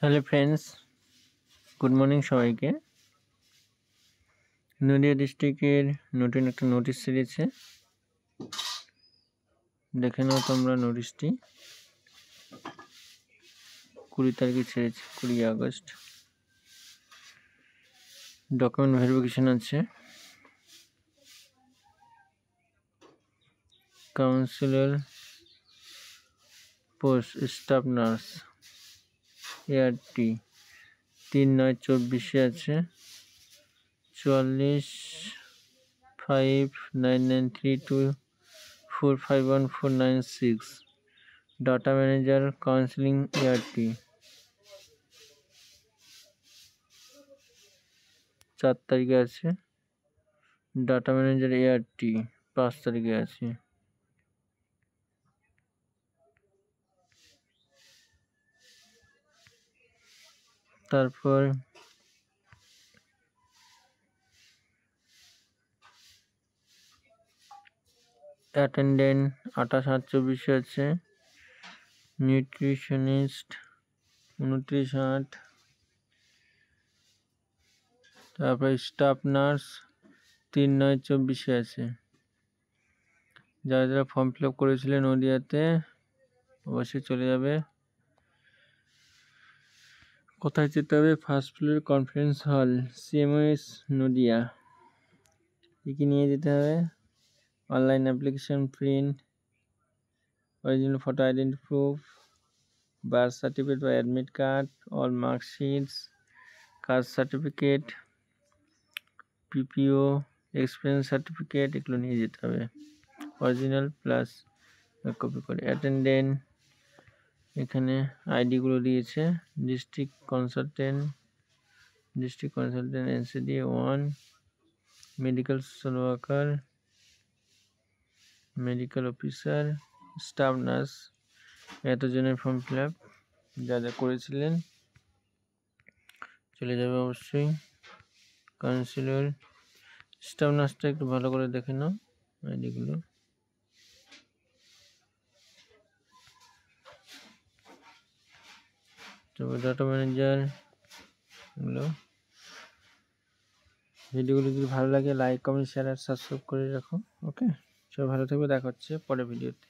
Hello friends, good morning সবাইকে। নদিয়া ডিস্ট্রিক্টের নতুন একটা নোটিশ ছেড়েছে, দেখে নাও তোমরা নোটিশটি। 20 তারিখে ছেড়েছে, 20 আগস্ট। ডকুমেন্ট ভেরিফিকেশন আছে। Councillor post staff nurse ART 3/9/24 আছে। 445993245146। ডাটা ম্যানেজার কাউন্সিলিং ART 4 তারিখে আছে। ডাটা ম্যানেজার ART 5 তারিখে আছে। তারপর অ্যাটেন্ডেন্ট 28/8/24 আছে। নিউট্রিশনিস্ট 29/8। তারপর স্টাফ নার্স 3/9/24 আছে। যারা যারা ফর্ম ফিল আপ করেছিলেন নদিয়াতে অবশ্যই চলে যাবে। কোথায় যেতে হবে? First floor conference hall, CMS Nadia. কি নিয়ে যেতে হবে? Online application, print, original photo identity proof, birth certificate বা admit card, all marksheets, caste certificate, PPO, experience certificate, এগুলো নিয়ে যেতে হবে অরিজিনাল প্লাস কপি করে। অ্যাটেন্ডেন্ট এখানে আইডিগুলো দিয়েছে। District consultant NCD 1, medical social worker, medical officer, staff nurse. এতজনের ফর্ম ফিল আপ যা যা করেছিলেন চলে যাবে অবশ্যই। কাউন্সিলর স্টাফ নার্সটা একটু ভালো করে দেখে নাও আইডিগুলো। তারপর ডাটা ম্যানেজার এগুলো। ভিডিওগুলো যদি ভালো লাগে লাইক, কমেন্ট, শেয়ার আর সাবস্ক্রাইব করে রাখো। ওকে, সবাই ভালো থাকবে, দেখা হচ্ছে পরের ভিডিওতে।